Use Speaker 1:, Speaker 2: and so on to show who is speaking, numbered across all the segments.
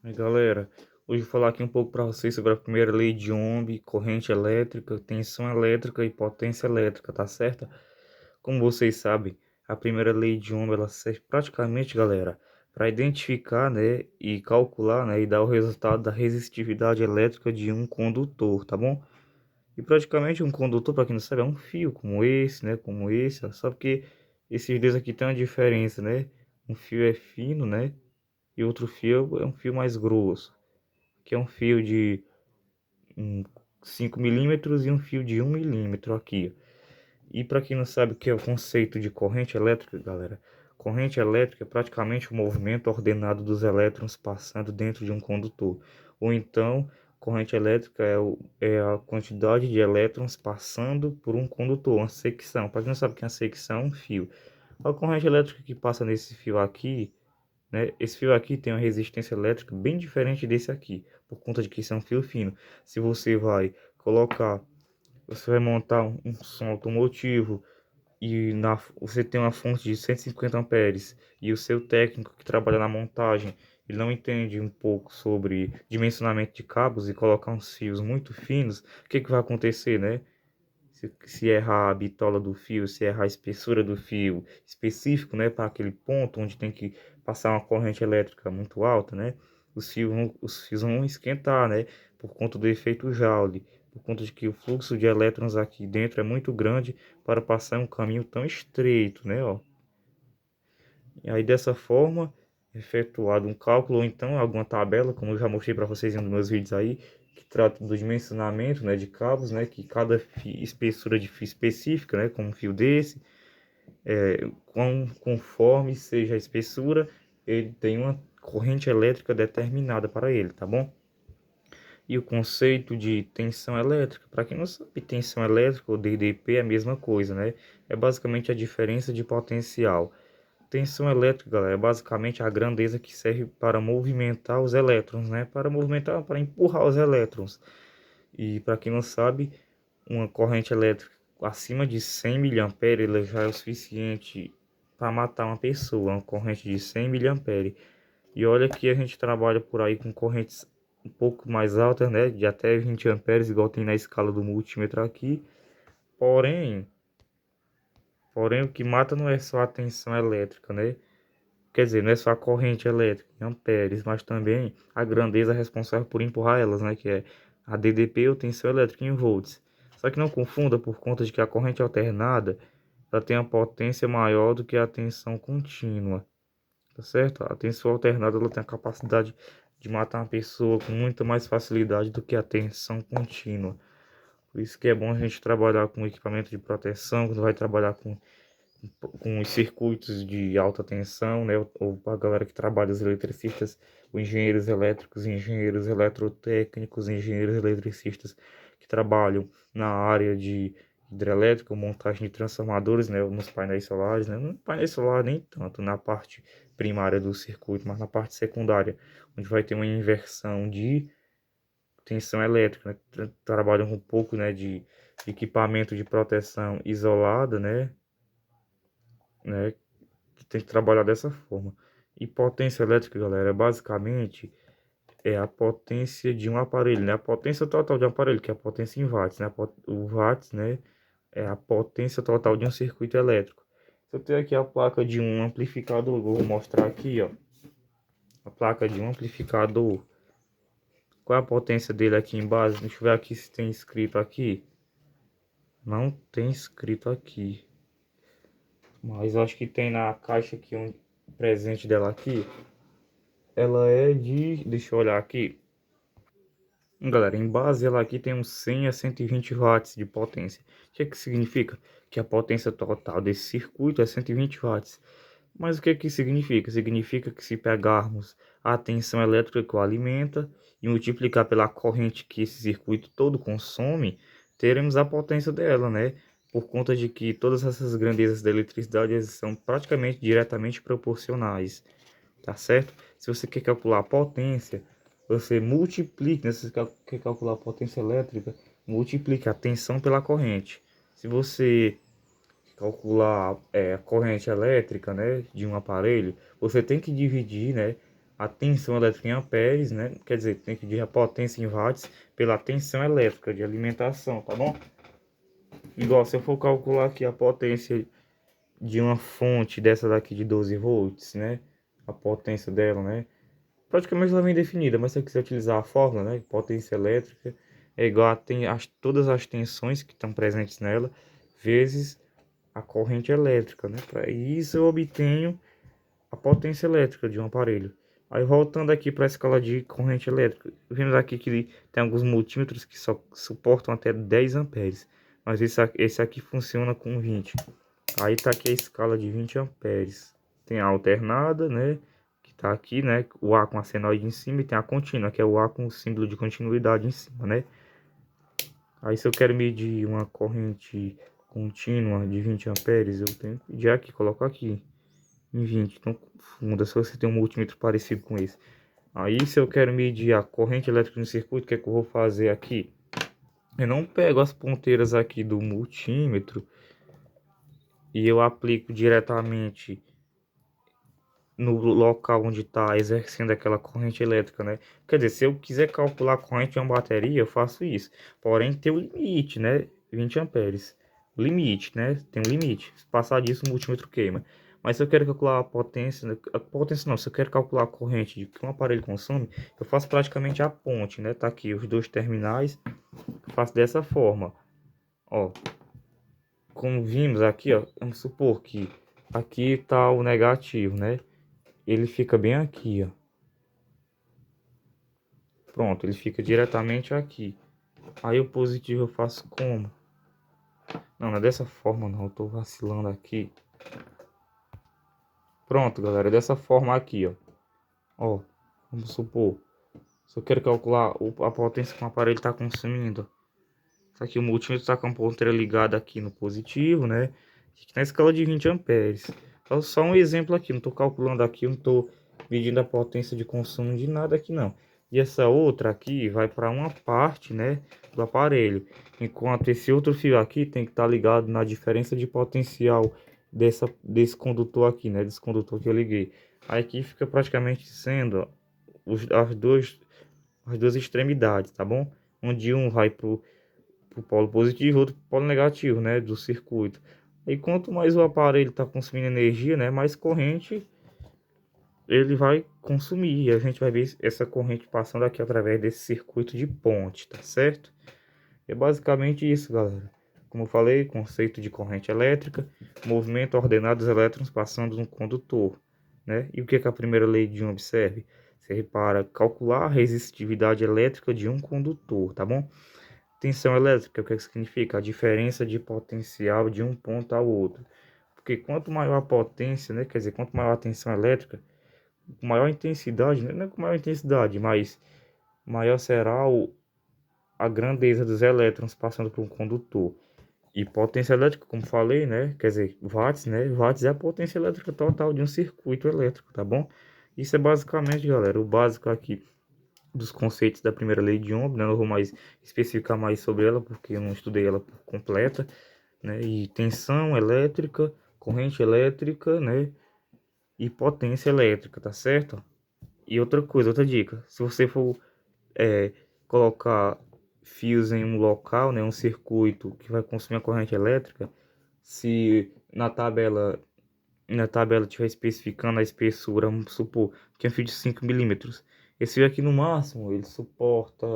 Speaker 1: Aí, galera, hoje eu vou falar aqui um pouco para vocês sobre a primeira lei de Ohm, corrente elétrica, tensão elétrica e potência elétrica, tá certo? Como vocês sabem, a primeira lei de Ohm ela serve praticamente, galera, para identificar, né, e calcular, né, e dar o resultado da resistividade elétrica de um condutor, tá bom? E praticamente um condutor, para quem não sabe, é um fio como esse, né, como esse, ó, só que esses dois aqui tem uma diferença, né? Um fio é fino, né? E outro fio é um fio mais grosso, que é um fio de 5 milímetros e um fio de 1 milímetro aqui. E para quem não sabe o que é o conceito de corrente elétrica, galera, corrente elétrica é praticamente o movimento ordenado dos elétrons passando dentro de um condutor. Ou então, corrente elétrica é a quantidade de elétrons passando por um condutor, uma secção. Para quem não sabe o que é uma secção, é um fio. A corrente elétrica que passa nesse fio aqui, né? Esse fio aqui tem uma resistência elétrica bem diferente desse aqui, por conta de que isso é um fio fino. Se você vai colocar, você vai montar um som automotivo e você tem uma fonte de 150 amperes e o seu técnico que trabalha na montagem, ele não entende um pouco sobre dimensionamento de cabos e colocar uns fios muito finos, o que que vai acontecer, né? Se errar a bitola do fio, se errar a espessura do fio específico, né, para aquele ponto onde tem que passar uma corrente elétrica muito alta, né, os fios vão esquentar, né, por conta do efeito Joule, por conta de que o fluxo de elétrons aqui dentro é muito grande para passar um caminho tão estreito, né, ó. E aí dessa forma, efetuado um cálculo ou então alguma tabela, como eu já mostrei para vocês em um dos meus vídeos aí, que trata do dimensionamento, né, de cabos, né, que cada espessura de fio específica, né, como um fio desse, conforme seja a espessura, ele tem uma corrente elétrica determinada para ele, tá bom? E o conceito de tensão elétrica, para quem não sabe, tensão elétrica ou DDP é a mesma coisa, né? É basicamente a diferença de potencial. Tensão elétrica, galera, é basicamente a grandeza que serve para movimentar os elétrons, né? Para movimentar, para empurrar os elétrons. E para quem não sabe, uma corrente elétrica acima de 100 miliamperes ela já é o suficiente para matar uma pessoa, uma corrente de 100 miliamperes. E olha que a gente trabalha por aí com correntes um pouco mais altas, né? De até 20 amperes, igual tem na escala do multímetro aqui. Porém, porém o que mata não é só a tensão elétrica, né? Quer dizer, não é só a corrente elétrica em amperes, mas também a grandeza responsável por empurrar elas, né? Que é a DDP ou tensão elétrica em volts. Só que não confunda por conta de que a corrente alternada ela tem a potência maior do que a tensão contínua, tá certo? A tensão alternada ela tem a capacidade de matar uma pessoa com muita mais facilidade do que a tensão contínua. Por isso que é bom a gente trabalhar com equipamento de proteção, quando vai trabalhar com os circuitos de alta tensão, né? Ou para a galera que trabalha, os eletricistas, os engenheiros elétricos, engenheiros eletrotécnicos, engenheiros eletricistas que trabalham na área de hidrelétrica, montagem de transformadores, né? Nos painéis solares, né? No painel solar nem tanto na parte primária do circuito, mas na parte secundária, onde vai ter uma inversão de tensão elétrica, né? Trabalham com um pouco, né, de equipamento de proteção isolada, né? Que tem que trabalhar dessa forma. E potência elétrica, galera, basicamente é a potência de um aparelho, né? A potência total de um aparelho, que é a potência em watts, né? O watts, né? É a potência total de um circuito elétrico. Se eu tenho aqui a placa de um amplificador, eu vou mostrar aqui, ó. A placa de um amplificador. Qual é a potência dele aqui em base? Deixa eu ver aqui se tem escrito aqui. Não tem escrito aqui. Mas acho que tem na caixa aqui um presente dela aqui. Ela é de, deixa eu olhar aqui. Galera, em base ela aqui tem uns 100 a 120 watts de potência. O que é que significa? Que a potência total desse circuito é 120 watts. Mas o que é que significa? Significa que se pegarmos a tensão elétrica que o alimenta e multiplicar pela corrente que esse circuito todo consome, teremos a potência dela, né? Por conta de que todas essas grandezas da eletricidade são praticamente diretamente proporcionais, tá certo? Se você quer calcular a potência, você multiplica, né? Se você quer calcular a potência elétrica, multiplica a tensão pela corrente. Se você calcular a corrente elétrica, né, de um aparelho, você tem que dividir, né, a tensão elétrica em amperes, né? Quer dizer, tem que dividir a potência em watts pela tensão elétrica de alimentação, tá bom? Igual se eu for calcular aqui a potência de uma fonte dessa daqui de 12 volts, né? A potência dela, né? Praticamente ela vem definida, mas se eu quiser utilizar a fórmula, né? Potência elétrica é igual a todas as tensões que estão presentes nela, vezes a corrente elétrica, né? Para isso eu obtenho a potência elétrica de um aparelho. Aí voltando aqui para a escala de corrente elétrica, vemos aqui que tem alguns multímetros que só suportam até 10 amperes, mas esse aqui funciona com 20. Aí tá aqui a escala de 20 amperes. Tem a alternada, né, que tá aqui, né, o A com a senoide em cima, e tem a contínua, que é o A com o símbolo de continuidade em cima, né. Aí se eu quero medir uma corrente contínua de 20 amperes, eu tenho que medir aqui, coloco aqui em 20. Então confunda se você tem um multímetro parecido com esse. Aí se eu quero medir a corrente elétrica no circuito, o que é que eu vou fazer aqui? Eu não pego as ponteiras aqui do multímetro e eu aplico diretamente no local onde está exercendo aquela corrente elétrica, né? Quer dizer, se eu quiser calcular a corrente de uma bateria, eu faço isso. Porém, tem o limite, né? 20 amperes. Limite, né? Tem um limite. Se passar disso, o multímetro queima. Mas se eu quero calcular a potência, a potência não, se eu quero calcular a corrente que um aparelho consome, eu faço praticamente a ponte, né? Tá aqui os dois terminais, eu faço dessa forma. Ó, como vimos aqui, ó, vamos supor que aqui tá o negativo, né? Ele fica bem aqui, ó. Pronto, ele fica diretamente aqui. Aí o positivo eu faço como? Não, não é dessa forma não, eu tô vacilando aqui. Pronto, galera, é dessa forma aqui, ó. Ó, vamos supor. Se eu quero calcular a potência que o aparelho está consumindo. Isso aqui, o multímetro está com a ponteira ligada aqui no positivo, né? Aqui na escala de 20 amperes. Então, só um exemplo aqui, não estou calculando aqui, não estou medindo a potência de consumo de nada aqui não. E essa outra aqui vai para uma parte, né, do aparelho. Enquanto esse outro fio aqui tem que estar ligado na diferença de potencial desse condutor aqui, né, desse condutor que eu liguei. Aí aqui fica praticamente sendo as duas extremidades, tá bom? Onde um vai pro polo positivo e outro pro polo negativo, né, do circuito. E quanto mais o aparelho está consumindo energia, né, mais corrente ele vai consumir. E a gente vai ver essa corrente passando aqui através desse circuito de ponte, tá certo? É basicamente isso, galera. Como eu falei, conceito de corrente elétrica, movimento ordenado dos elétrons passando no condutor, né? E o que a primeira lei de Ohm serve? Serve para calcular a resistividade elétrica de um condutor, tá bom? Tensão elétrica, o que significa? A diferença de potencial de um ponto ao outro. Porque quanto maior a potência, né? Quer dizer, quanto maior a tensão elétrica, com maior intensidade, né? Não é com maior intensidade, mas maior será a grandeza dos elétrons passando por um condutor. E potência elétrica, como falei, né? Quer dizer, watts, né? Watts é a potência elétrica total de um circuito elétrico, tá bom? Isso é basicamente, galera, o básico aqui dos conceitos da primeira lei de Ohm, né? Não vou mais especificar mais sobre ela, porque eu não estudei ela por completa, né? E tensão elétrica, corrente elétrica, né? E potência elétrica, tá certo? E outra coisa, outra dica, se você for colocar fios em um local, né? Um circuito que vai consumir a corrente elétrica, se na tabela estiver especificando a espessura, vamos supor que é um fio de 5 milímetros. Esse fio aqui no máximo, ele suporta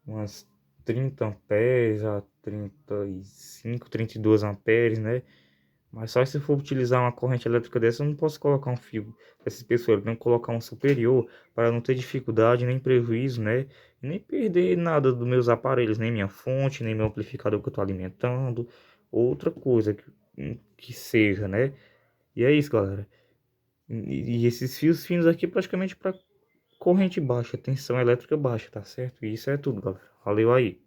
Speaker 1: umas 30 amperes a 35, 32 amperes, né? Mas só se for utilizar uma corrente elétrica dessa, eu não posso colocar um fio dessa espessura, eu tenho que colocar um superior para não ter dificuldade, nem prejuízo, né? E nem perder nada dos meus aparelhos, nem minha fonte, nem meu amplificador que eu estou alimentando, outra coisa que seja, né? E é isso, galera. E esses fios finos aqui praticamente para corrente baixa, tensão elétrica baixa, tá certo? E isso é tudo, galera. Valeu aí.